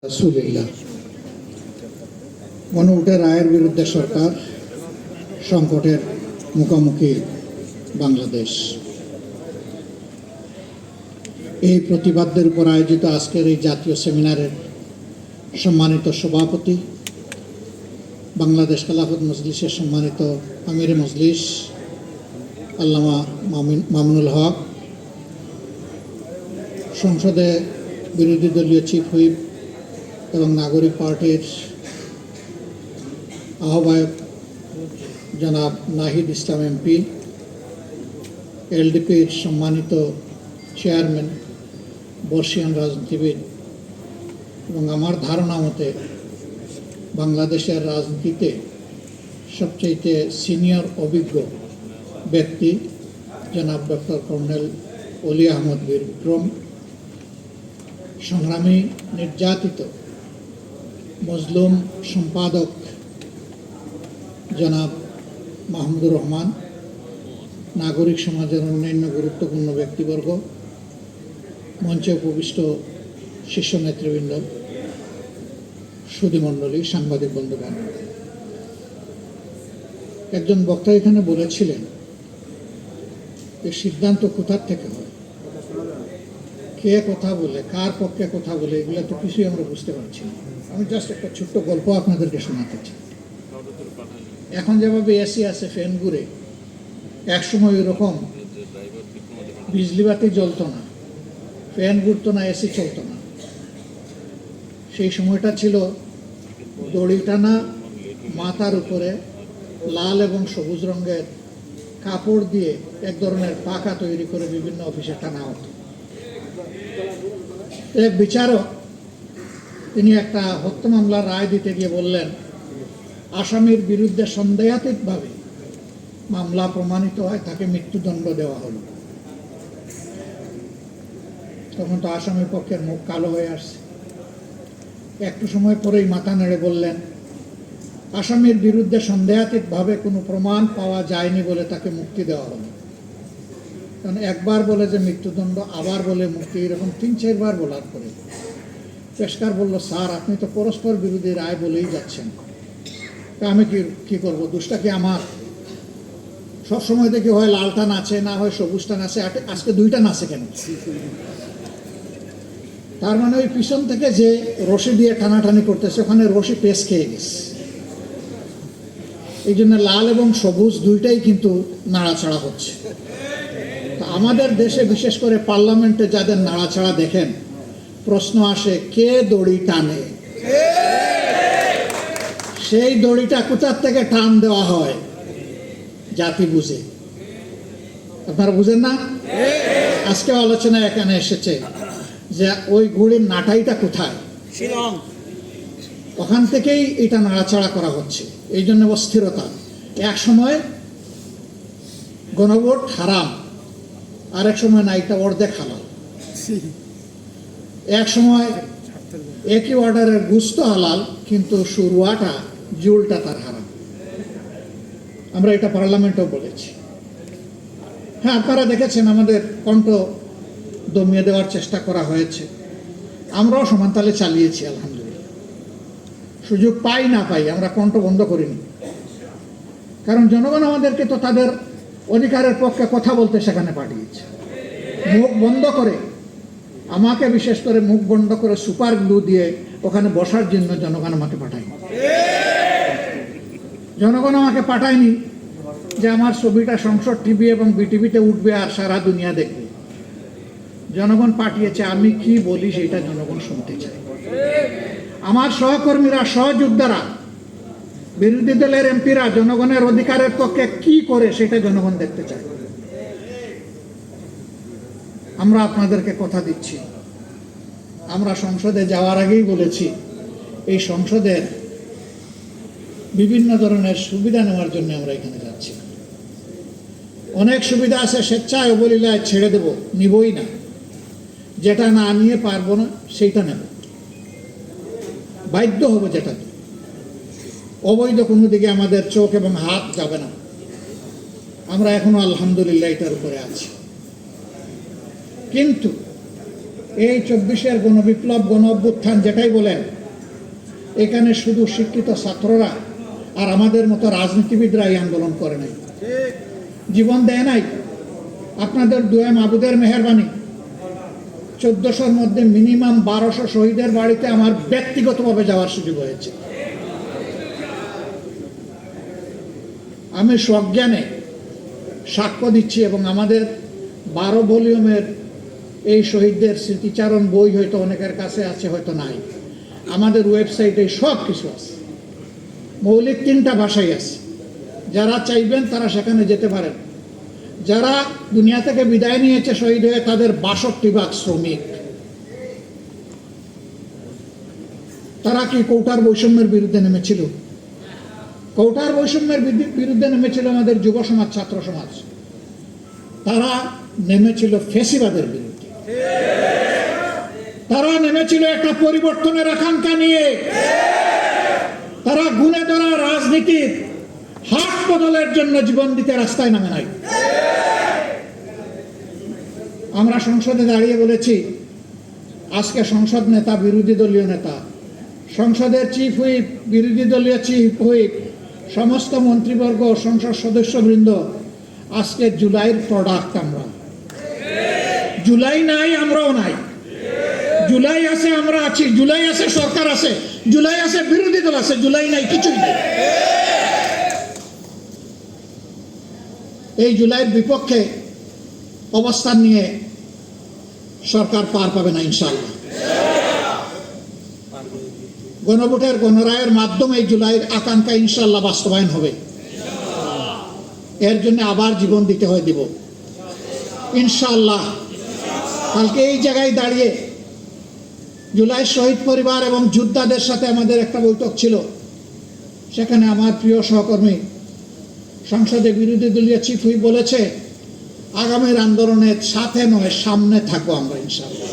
রাসূলুল্লাহ গণভোটে রায়ের বিরুদ্ধে সরকার সংকটের মুখোমুখি বাংলাদেশ। এই প্রতিবাদের উপর আয়োজিত আজকের এই জাতীয় সেমিনারের সম্মানিত সভাপতি, বাংলাদেশ খেলাফত মজলিসের সম্মানিত আমির মজলিস আল্লামা মামুনুল হক, সংসদে বিরোধী দলীয় চিফ হুইপ এবং নাগরিক পার্টির আহ্বায়ক জনাব নাহিদ ইসলাম এমপি, এলডিপির সম্মানিত চেয়ারম্যান, বর্ষিয়ান রাজনীতিবিদ এবং আমার ধারণা মতে বাংলাদেশের রাজনীতিতে সবচেয়ে সিনিয়র অভিজ্ঞ ব্যক্তি জনাব ডক্টর কর্নেল অলি আহমদ বীর বিক্রম, সংগ্রামী নির্যাতিত মজলুম সম্পাদক জনাব মাহমুদুর রহমান, নাগরিক সমাজের অন্যান্য গুরুত্বপূর্ণ ব্যক্তিবর্গ, মঞ্চে উপবিষ্ট শীর্ষ নেতৃবৃন্দ, সুধীমণ্ডলী, সাংবাদিক বন্ধুগণ, একজন বক্তা এখানে বলেছিলেন যে সিদ্ধান্ত কোথার থেকে হয়, কে কথা বলে, কার পক্ষে কথা বলে, এগুলো তো কিছুই আমরা বুঝতে পারছি না। আমি জাস্ট একটা ছোট্ট গল্প আপনাদেরকে শোনাতে চাই। এখন যেভাবে এসি আছে, ফ্যান ঘুরে, একসময় ওইরকম বিজলি বাতি জ্বলতো না, ফ্যান ঘুরতো না, এসি চলতো না। সেই সময়টা ছিল দড়ি টানা, মাথার উপরে লাল এবং সবুজ রঙের কাপড় দিয়ে এক ধরনের পাখা তৈরি করে বিভিন্ন অফিসে টানা হতো। এক বিচারক তিনি একটা হত্যা মামলার রায় দিতে গিয়ে বললেন, আসামির বিরুদ্ধে সন্দেহাতীতভাবে মামলা প্রমাণিত হয়, তাকে মৃত্যুদণ্ড দেওয়া হলো। তখন তো আসামির পক্ষের মুখ কালো হয়ে আসছে। একটু সময় পরেই মাথা নেড়ে বললেন, আসামির বিরুদ্ধে সন্দেহাতীতভাবে কোনো প্রমাণ পাওয়া যায়নি বলে তাকে মুক্তি দেওয়া হলো। কারণ একবার বলে যে মৃত্যুদণ্ড, আবার বলে মুক্তি, এরকম 3-4 বার বলার পরে পেশকার বলল, স্যার আপনি তো পরস্পর বিরোধী রায় বলেই যাচ্ছেন, আমি কি করবো, দোষটা কি আমার? সবসময় দেখি হয় লালটা নাচে, না হয় সবুজটা নাচে, আজকে দুইটা নাচে কেন? তার মানে ওই পিছন থেকে যে রশি দিয়ে টানাটানি করতেছে, ওখানে রশি পেশ খেয়ে গেছে। এই জন্য লাল এবং সবুজ দুইটাই কিন্তু নাড়াচাড়া হচ্ছে। আমাদের দেশে বিশেষ করে পার্লামেন্টে যাদের নাড়াচাড়া দেখেন, প্রশ্ন আসে কে দড়ি টানে? সেই দড়িটা কোথার থেকে টান দেওয়া হয়? জাতি বুঝে। আপনারা বুঝেন না? আজকে আলোচনা এখানে এসেছে যে ওই ঘুড়ির নাটাইটা কোথায়, ওখান থেকেই এটা নাড়াচাড়া করা হচ্ছে। এই জন্য অস্থিরতা। এক সময় গণভোট হারাম, আরেক সময় না, এটা অর্ধেক হালাল। এক সময় একই অর্ডারের গুস্ত হালাল, কিন্তু শুরুয়াটা, জুলটা তার হারাম। আমরা এটা পার্লামেন্টেও বলেছি। হ্যাঁ, আপনারা দেখেছেন আমাদের কণ্ঠ দমিয়ে দেওয়ার চেষ্টা করা হয়েছে, আমরাও সমানতালে চালিয়েছি আলহামদুলিল্লাহ। সুযোগ পাই না পাই আমরা কণ্ঠ বন্ধ করিনি, কারণ জনগণ আমাদেরকে তো তাদের অধিকারের পক্ষে কথা বলতে সেখানে পাঠিয়েছে। মুখ বন্ধ করে, আমাকে বিশেষ করে মুখ বন্ধ করে সুপার গ্লু দিয়ে ওখানে বসার জন্য জনগণ আমাকে পাঠায়নি। জনগণ আমাকে পাঠায়নি যে আমার ছবিটা সংসদ টিভি এবং বিটিভিতে উঠবে আর সারা দুনিয়া দেখবে। জনগণ পাঠিয়েছে আমি কি বলি সেটা জনগণ শুনতে চায়। আমার সহকর্মীরা, সহযোদ্ধারা, বিরোধী দলের এমপিরা জনগণের অধিকারের পক্ষে কি করে সেটা জনগণ দেখতে চায়। আমরা আপনাদেরকে কথা দিচ্ছি, আমরা সংসদে যাওয়ার আগেই বলেছি এই সংসদের বিভিন্ন ধরনের সুবিধা নেওয়ার জন্য আমরা এখানে যাচ্ছি। অনেক সুবিধা আছে, স্বেচ্ছায় অবলীলায় ছেড়ে দেব, নিবই না। যেটা না নিয়ে পারবো না সেইটা নেব, বাধ্য হবো যেটাতে। অবৈধ কোনো দিকে আমাদের চোখ এবং হাত যাবে না। আমরা এখনো আলহামদুলিল্লাহ এটার উপরে আছি। কিন্তু এই 24-এর গণবিপ্লব, গণ অভ্যুত্থান যেটাই বলেন, এখানে শুধু শিক্ষিত ছাত্ররা আর আমাদের মতো রাজনীতিবিদরা এই আন্দোলন করে নাই, জীবন দেয় নাই। আপনাদের দুয়ে মাহবুদের মেহরবানি 1400-র মধ্যে মিনিমাম 1200 শহীদের বাড়িতে আমার ব্যক্তিগতভাবে যাওয়ার সুযোগ হয়েছে। আমি সজ্ঞানে সাক্ষ্য দিচ্ছি, এবং আমাদের 12 ভলিউমের এই শহীদদের স্মৃতিচারণ বই হয়তো অনেকের কাছে আছে, হয়তো নাই। আমাদের ওয়েবসাইটে সব কিছু আছে, মৌলিক 3টা ভাষাই আছে। যারা চাইবেন তারা সেখানে যেতে পারেন। যারা দুনিয়া থেকে বিদায় নিয়েছে শহীদ হয়ে, তাদের 62 ভাগ শ্রমিক। তারা কি কৌটার বৈষম্যের বিরুদ্ধে নেমেছিল? কৌটার বৈষম্যের বিরুদ্ধে নেমেছিল আমাদের যুব সমাজ, ছাত্র সমাজ। তারা নেমেছিল ফ্যাসিবাদের বিরুদ্ধে। তারা নেমেছিল একটা পরিবর্তনের আকাঙ্ক্ষা নিয়ে। তারা গুণে ধরা রাজনীতির হাত বদলের জন্য জীবন দিতে রাস্তায় নামে নাই। আমরা সংসদে দাঁড়িয়ে বলেছি, আজকে সংসদ নেতা, বিরোধী দলীয় নেতা, সংসদের চিফ হুইপ, বিরোধী দলীয় চিফ হুইপ, সমস্ত মন্ত্রীবর্গ, সংসদ সদস্যবৃন্দ, আজকে জুলাইয়ের প্রোডাক্ট আমরা। জুলাই নাই, আমরাও নাই। জুলাই আছে, আমরা আছি। জুলাই আছে, সরকার আছে। জুলাই আছে, বিরোধী দল আছে। জুলাই নাই, কিছুই নেই। এই জুলাইয়ের বিপক্ষে অবস্থান নিয়ে সরকার পার পাবে না ইনশাআল্লাহ। গণভোটের, গণরায়ের মাধ্যমে এই জুলাইয়ের আকাঙ্ক্ষা ইনশাআল্লাহ বাস্তবায়ন হবে। এর জন্য আবার জীবন দিতে হয়, দিব ইনশাআল্লাহ। কালকে এই জায়গায় দাঁড়িয়ে জুলাই শহীদ পরিবার এবং যোদ্ধাদের সাথে আমাদের একটা বৈঠক ছিল। সেখানে আমার প্রিয় সহকর্মী সংসদে বিরোধী দলীয় চিফ হুইপ বলেছে, আগামীর আন্দোলনের সাথে নয়, সামনে থাকবো আমরা ইনশাআল্লাহ।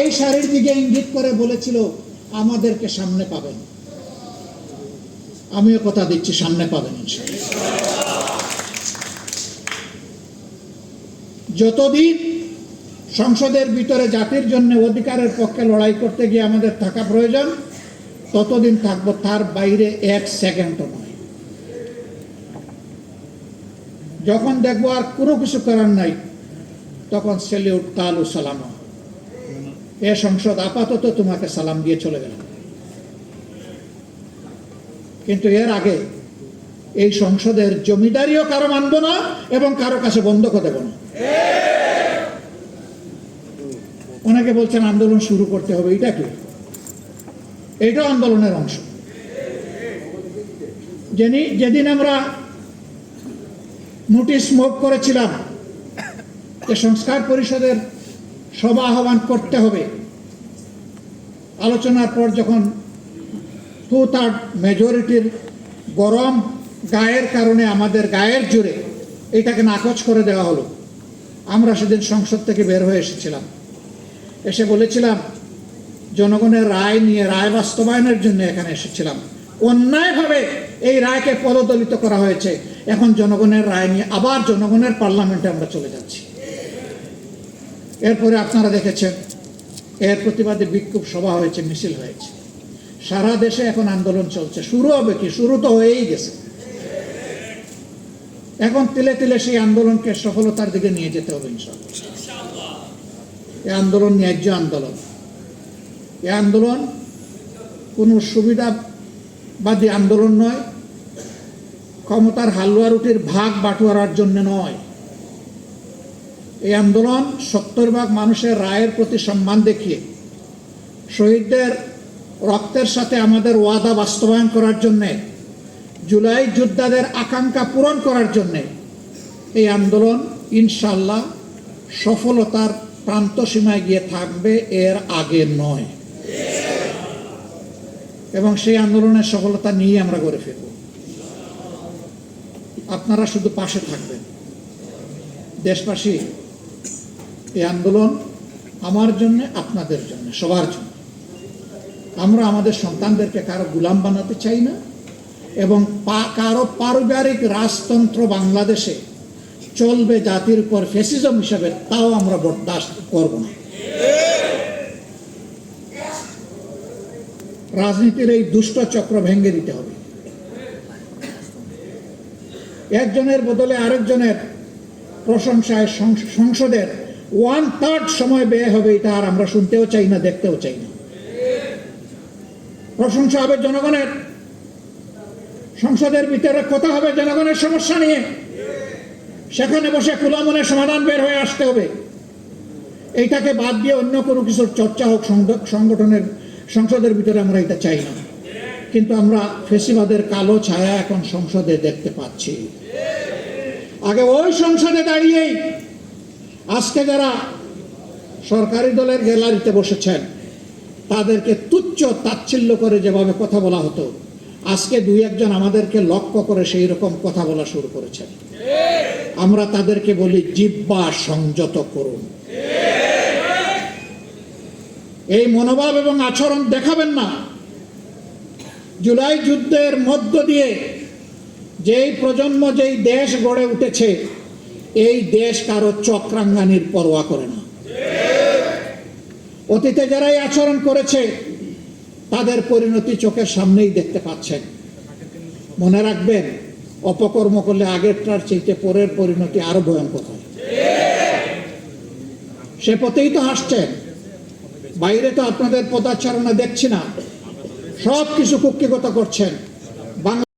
এই সারির দিকে ইঙ্গিত করে বলেছিল, আমাদেরকে সামনে পাবেন। আমিও কথা দিচ্ছি, সামনে পাবেন ইনশাআল্লাহ। যতদিন সংসদের ভিতরে জাতির জন্য অধিকারের পক্ষে লড়াই করতে গিয়ে আমাদের থাকা প্রয়োজন, ততদিন থাকবো, তার বাইরে 1 সেকেন্ডও নয়। যখন দেখবো আর কোনো কিছু করার নাই, তখন সেলিউট, তালু, সালাম। এ সংসদ আপাতত তোমাকে সালাম দিয়ে চলে গেল, কিন্তু এর আগে এই সংসদের জমিদারিও কারো মানব না এবং কারো কাছে বন্ধকও দেব না। অনেকে বলছেন আন্দোলন শুরু করতে হবে, এটা কি? এটাও আন্দোলনের অংশ। যেদিন আমরা নোটিশ মুভ করেছিলাম যে সংস্কার পরিষদের সভা আহ্বান করতে হবে, আলোচনার পর যখন 2/3 মেজরিটির গরম গায়ের কারণে, আমাদের গায়ের জোরে এটাকে নাকচ করে দেওয়া হলো, আমরা সেদিন সংসদ থেকে বের হয়ে এসেছিলাম। এসে বলেছিলাম, জনগণের রায় নিয়ে, রায় বাস্তবায়নের জন্য এখানে এসেছিলাম। অন্যায়ভাবে এই রায়কে পদদলিত করা হয়েছে। এখন জনগণের রায় নিয়ে আবার জনগণের পার্লামেন্টে আমরা চলে যাচ্ছি। এরপরে আপনারা দেখেছেন, এর প্রতিবাদে বিক্ষোভ সভা হয়েছে, মিছিল হয়েছে। সারা দেশে এখন আন্দোলন চলছে। শুরু হবে কি? শুরু তো হয়েই গেছে। এখন তিলে তিলে সেই আন্দোলনকে সফলতার দিকে নিয়ে যেতে হবে ইনশাআল্লাহ। এই আন্দোলন ন্যায্য আন্দোলন। এই আন্দোলন কোনো সুবিধাবাদী আন্দোলন নয়, ক্ষমতার হালুয়া রুটির ভাগ বাটোয়ারার জন্য নয়। এই আন্দোলন 70 ভাগ মানুষের রায়ের প্রতি সম্মান দেখিয়ে, শহীদদের রক্তের সাথে আমাদের ওয়াদা বাস্তবায়ন করার জন্যে, জুলাই যোদ্ধাদের আকাঙ্ক্ষা পূরণ করার জন্যে এই আন্দোলন ইনশাআল্লাহ সফলতার প্রান্ত সীমায় গিয়ে থাকবে, এর আগে নয়। এবং সেই আন্দোলনের সফলতা নিয়ে আমরা গড়ে ফিরব। আপনারা শুধু পাশে থাকবেন। দেশবাসী, এই আন্দোলন আমার জন্য, আপনাদের জন্য, সবার জন্য। আমরা আমাদের সন্তানদেরকে কারো গোলাম বানাতে চাই না, এবং কারো পারিবারিক রাজতন্ত্র বাংলাদেশে চলবে জাতির উপর ফ্যাসিজম হিসাবে, তাও আমরা বরদাস্ত করব না। রাজনীতির এই দুষ্ট চক্র ভেঙে দিতে হবে। একজনের বদলে আরেকজনের প্রশংসায় সংসদের 1/3 সময় ব্যয় হবে, এটা আর আমরা শুনতেও চাই না, দেখতেও চাই না। প্রশংসা হবে জনগণের, সংসদের ভিতরে কথা হবে জনগণের সমস্যা নিয়ে, সেখানে বসে খোলা মনে সমাধান বের হয়ে আসতে হবে। এইটাকে বাদ দিয়ে অন্য কোনো কিছুর চর্চা হোক সংগঠনের সংসদের ভিতরে, আমরা এটা চাই না। কিন্তু আমরা ফেসিবাদের কালো ছায়া এখন সংসদে দেখতে পাচ্ছি। আগে ওই সংসদে দাঁড়িয়েই আজকে যারা সরকারি দলের গ্যালারিতে বসেছেন তাদেরকে তুচ্ছ তাচ্ছিল্য করে যেভাবে কথা বলা হতো, আজকে দুই একজন আমাদেরকে লক্ষ্য করে সেই রকম কথা বলা শুরু করেছেন। আমরা তাদেরকে বলি জিহ্বা সংযত করুন। এই মনোভাব এবং আচরণ দেখাবেন না। জুলাই যুদ্ধের মধ্য দিয়ে যেই প্রজন্ম, যেই দেশ গড়ে উঠেছে, এই দেশ কারো চক্রাঙ্গানির পরোয়া করে না। অতীতে যারাই আচরণ করেছে তাদের পরিণতি চোখের সামনেই দেখতে পাচ্ছেন। মনে রাখবেন, অপকর্ম করলে আগেরটার চাইতে পরের পরিণতি আরো ভয়ঙ্কর হয়। সে পথেই তো হাসছেন। বাইরে তো আপনাদের পদাচারণা দেখছি না, সব কিছু কুক্ষিগত করছেন।